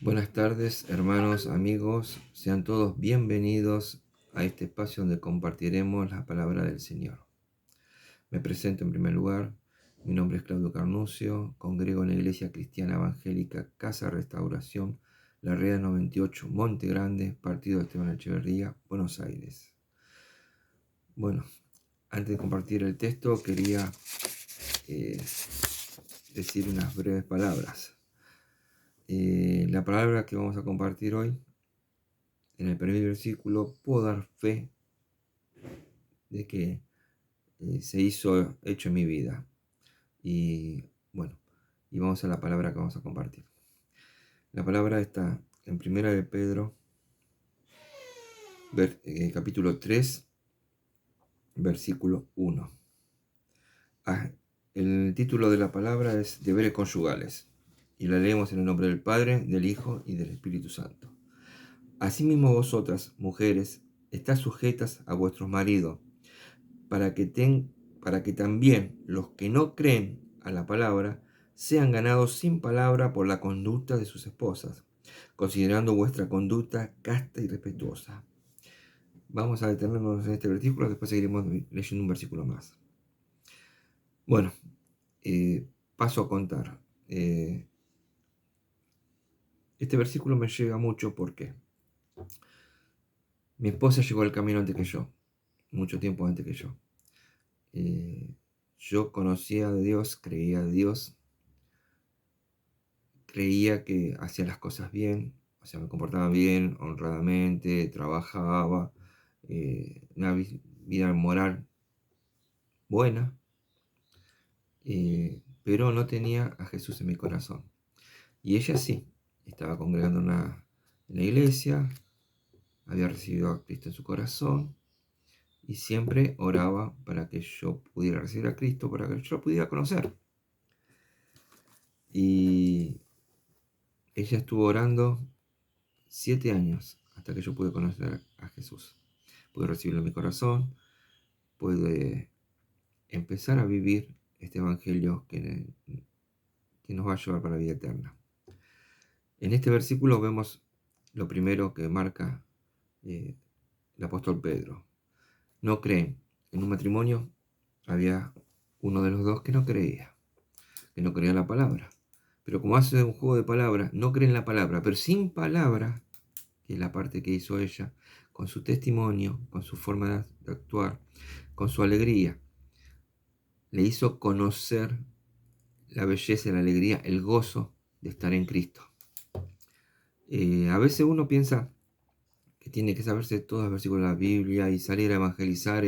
Buenas tardes, hermanos, amigos, sean todos bienvenidos a este espacio donde compartiremos la palabra del Señor. Me presento en primer lugar, mi nombre es Claudio Carnuccio, congrego en la Iglesia Cristiana Evangélica Casa Restauración, La Red 98, Monte Grande, Partido Esteban Echeverría, Buenos Aires. Bueno, antes de compartir el texto quería decir unas breves palabras. La palabra que vamos a compartir hoy, en el primer versículo, puedo dar fe de que se hizo hecho en mi vida. Y bueno, y vamos a la palabra que vamos a compartir. La palabra está en Primera de Pedro, capítulo 3, versículo 1. El título de la palabra es Deberes conyugales. Y la leemos en el nombre del Padre, del Hijo y del Espíritu Santo. Asimismo vosotras, mujeres, estás sujetas a vuestros maridos, para que también los que no creen a la palabra sean ganados sin palabra por la conducta de sus esposas, considerando vuestra conducta casta y respetuosa. Vamos a detenernos en este versículo, después seguiremos leyendo un versículo más. Bueno, paso a contar. Este versículo me llega mucho porque mi esposa llegó al camino antes que yo, mucho tiempo antes que yo. Yo conocía a Dios, creía a Dios, creía que hacía las cosas bien, o sea, me comportaba bien, honradamente, trabajaba, una vida moral buena, pero no tenía a Jesús en mi corazón. Y ella sí, estaba congregando en la iglesia, había recibido a Cristo en su corazón y siempre oraba para que yo pudiera recibir a Cristo, para que yo lo pudiera conocer. Y ella estuvo orando 7 años hasta que yo pude conocer a Jesús. Pude recibirlo en mi corazón, pude empezar a vivir este evangelio que nos va a llevar para la vida eterna. En este versículo vemos lo primero que marca el apóstol Pedro. No creen. En un matrimonio había uno de los dos que no creía en la palabra. Pero como hace un juego de palabras, no cree en la palabra, pero sin palabra, que es la parte que hizo ella, con su testimonio, con su forma de actuar, con su alegría, le hizo conocer la belleza, la alegría, el gozo de estar en Cristo. A veces uno piensa que tiene que saberse todos los versículos de la Biblia y salir a evangelizar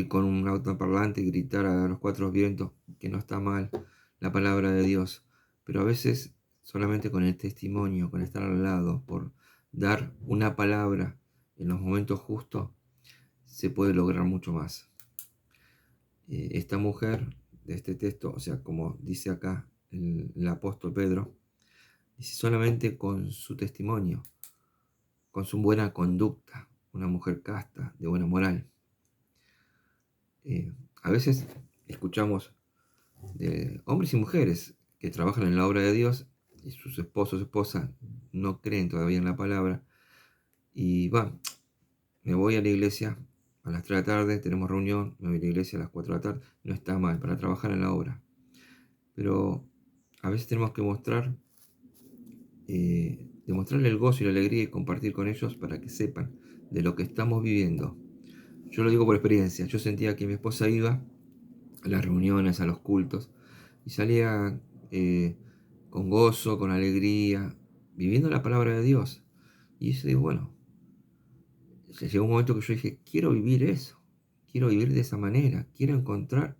con un autoparlante y gritar a los cuatro vientos, que no está mal la palabra de Dios, pero a veces solamente con el testimonio, con estar al lado, por dar una palabra en los momentos justos, se puede lograr mucho más. Esta mujer de este texto, o sea, como dice acá el apóstol Pedro, dice solamente con su testimonio, con su buena conducta, una mujer casta, de buena moral. A veces escuchamos de hombres y mujeres que trabajan en la obra de Dios y sus esposos o esposas no creen todavía en la palabra y me voy a la iglesia a las 3 de la tarde, tenemos reunión, me voy a la iglesia a las 4 de la tarde, no está mal para trabajar en la obra, pero a veces tenemos que demostrarle el gozo y la alegría y compartir con ellos para que sepan de lo que estamos viviendo. Yo lo digo por experiencia, yo sentía que mi esposa iba a las reuniones, a los cultos, y salía con gozo, con alegría, viviendo la palabra de Dios. Y eso, bueno, llegó un momento que yo dije, quiero vivir eso, quiero vivir de esa manera, quiero encontrar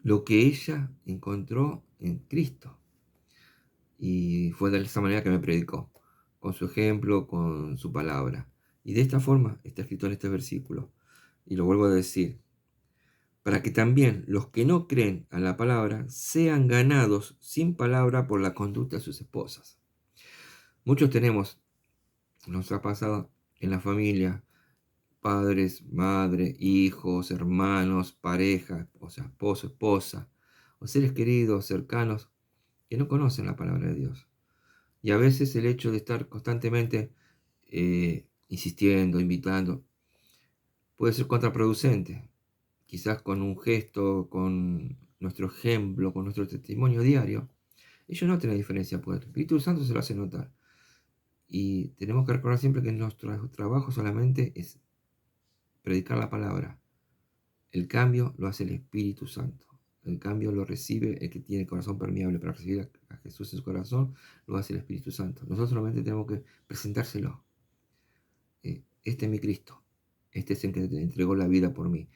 lo que ella encontró en Cristo. Y fue de esa manera que me predicó, con su ejemplo, con su palabra. Y de esta forma está escrito en este versículo. Y lo vuelvo a decir, para que también los que no creen a la palabra sean ganados sin palabra por la conducta de sus esposas. Muchos nos ha pasado en la familia, padres, madre, hijos, hermanos, pareja, o sea, esposo, esposa, o seres queridos, cercanos, que no conocen la palabra de Dios. Y a veces el hecho de estar constantemente insistiendo, invitando, puede ser contraproducente. Quizás con un gesto, con nuestro ejemplo, con nuestro testimonio diario, ellos no tienen diferencia, porque el Espíritu Santo se lo hace notar. Y tenemos que recordar siempre que nuestro trabajo solamente es predicar la palabra. El cambio lo hace el Espíritu Santo. El cambio lo recibe el que tiene el corazón permeable para recibir a Jesús en su corazón, lo hace el Espíritu Santo. Nosotros solamente tenemos que presentárselo. Este es mi Cristo. Este es el que entregó la vida por mí.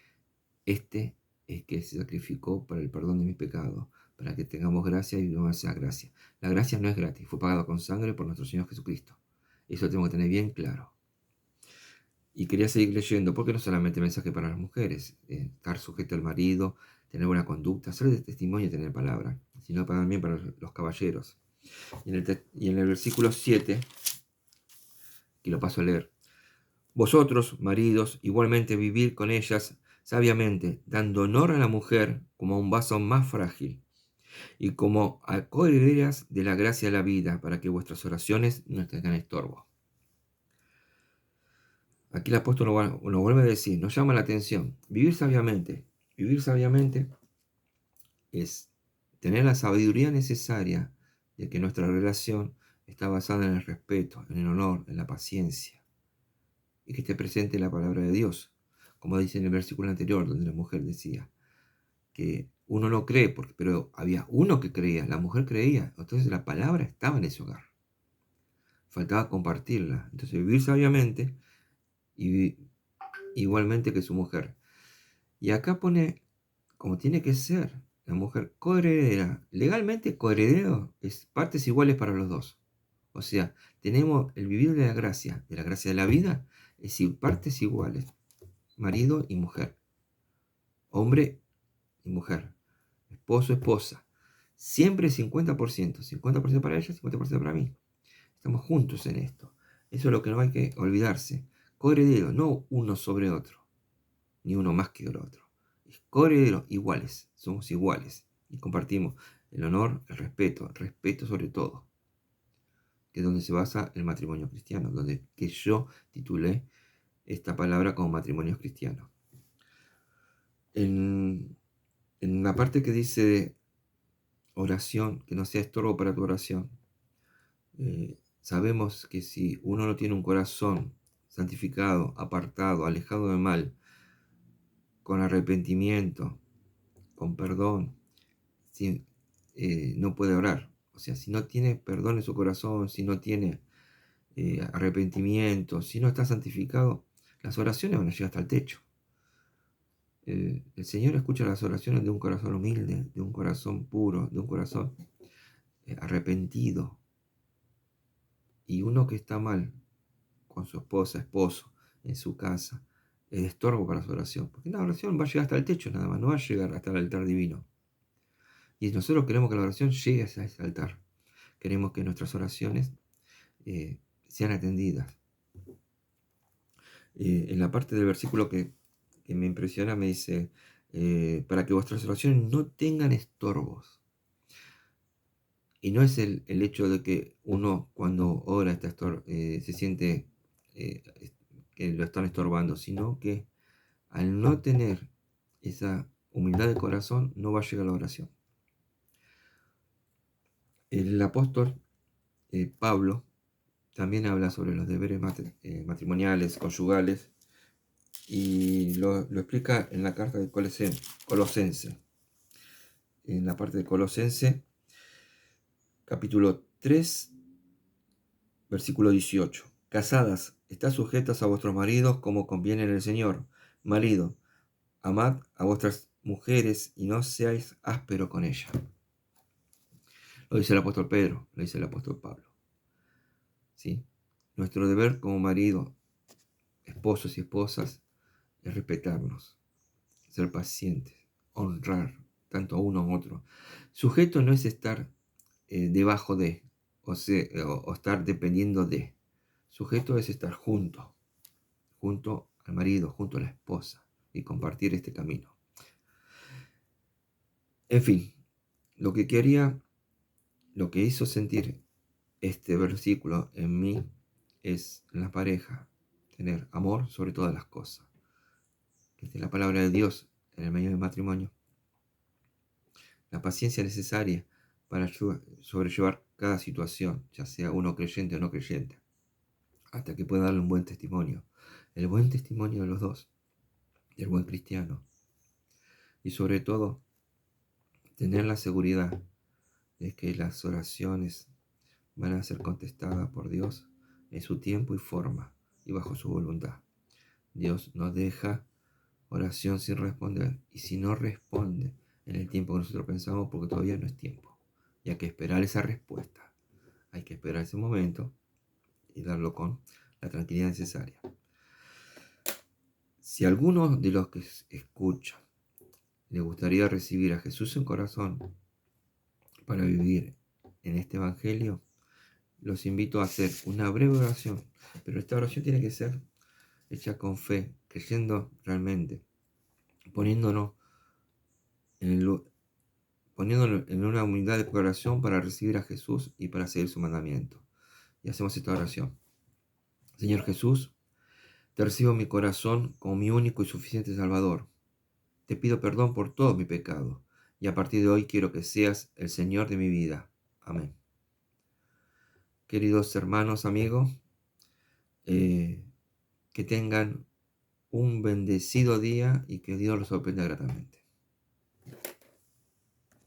Este es que se sacrificó para el perdón de mis pecados, para que tengamos gracia y vivamos esa gracia. La gracia no es gratis, fue pagada con sangre por nuestro Señor Jesucristo. Eso lo tengo que tener bien claro. Y quería seguir leyendo, porque no solamente mensaje para las mujeres, estar sujeto al marido, tener buena conducta, ser de testimonio y tener palabra, sino también para los caballeros. Y en el versículo 7, que lo paso a leer: vosotros, maridos, igualmente vivid con ellas sabiamente, dando honor a la mujer como a un vaso más frágil, y como a coherederas de la gracia de la vida, para que vuestras oraciones no tengan estorbo. Aquí el apóstol nos vuelve a decir, nos llama la atención, vivir sabiamente. Vivir sabiamente es tener la sabiduría necesaria de que nuestra relación está basada en el respeto, en el honor, en la paciencia, y que esté presente la palabra de Dios, como dice en el versículo anterior, donde la mujer decía que uno no cree, pero había uno que creía, la mujer creía, entonces la palabra estaba en ese hogar, faltaba compartirla. Entonces vivir sabiamente y igualmente que su mujer. Y acá pone como tiene que ser la mujer coheredera. Legalmente coheredero es partes iguales para los dos. O sea, tenemos el vivir de la gracia de la vida, es decir, partes iguales, marido y mujer, hombre y mujer, esposo, esposa. Siempre 50%, 50% para ella, 50% para mí. Estamos juntos en esto. Eso es lo que no hay que olvidarse. Coheredero, no uno sobre otro, ni uno más que el otro. Es coheredero, iguales, somos iguales. Y compartimos el honor, el respeto sobre todo, que es donde se basa el matrimonio cristiano, donde que yo titulé esta palabra como matrimonio cristiano. En la parte que dice oración, que no sea estorbo para tu oración, sabemos que si uno no tiene un corazón santificado, apartado, alejado del mal, con arrepentimiento, con perdón, no puede orar. O sea, si no tiene perdón en su corazón, si no tiene arrepentimiento, si no está santificado, las oraciones van a llegar hasta el techo. El Señor escucha las oraciones de un corazón humilde, de un corazón puro, de un corazón arrepentido. Y uno que está mal con su esposa, esposo, en su casa, es estorbo para su oración. Porque la oración va a llegar hasta el techo nada más, no va a llegar hasta el altar divino. Y nosotros queremos que la oración llegue a ese altar. Queremos que nuestras oraciones sean atendidas. En la parte del versículo que me impresiona me dice, para que vuestras oraciones no tengan estorbos. Y no es el hecho de que uno cuando ora se siente eh, que lo están estorbando, sino que al no tener esa humildad de corazón no va a llegar a la oración. El apóstol Pablo también habla sobre los deberes matrimoniales, conyugales, y lo explica en la carta de Colosense. En la parte de Colosense, capítulo 3, versículo 18. Casadas, estad sujetas a vuestros maridos como conviene en el Señor. Marido, amad a vuestras mujeres y no seáis áspero con ellas. Lo dice el apóstol Pedro, lo dice el apóstol Pablo. ¿Sí? Nuestro deber como marido, esposos y esposas, es respetarnos, ser pacientes, honrar tanto a uno como a otro. Sujeto no es estar debajo de, o estar dependiendo de. Sujeto es estar junto al marido, junto a la esposa, y compartir este camino. En fin, lo que hizo sentir este versículo en mí es en la pareja, tener amor sobre todas las cosas. Esta es la palabra de Dios en el medio del matrimonio. La paciencia necesaria para sobrellevar cada situación, ya sea uno creyente o no creyente, hasta que pueda darle un buen testimonio. El buen testimonio de los dos, del buen cristiano. Y sobre todo, tener la seguridad de que las oraciones van a ser contestadas por Dios en su tiempo y forma y bajo su voluntad. Dios nos deja oración sin responder, y si no responde en el tiempo que nosotros pensamos, porque todavía no es tiempo, y hay que esperar esa respuesta, hay que esperar ese momento y darlo con la tranquilidad necesaria. Si alguno de los que escuchan le gustaría recibir a Jesús en corazón para vivir en este evangelio, los invito a hacer una breve oración, pero esta oración tiene que ser hecha con fe, creyendo realmente, poniéndonos en una humildad de corazón para recibir a Jesús y para seguir su mandamiento. Y hacemos esta oración. Señor Jesús, te recibo en mi corazón como mi único y suficiente Salvador. Te pido perdón por todo mi pecado, y a partir de hoy quiero que seas el Señor de mi vida. Amén. Queridos hermanos, amigos, que tengan un bendecido día y que Dios los sorprenda gratamente.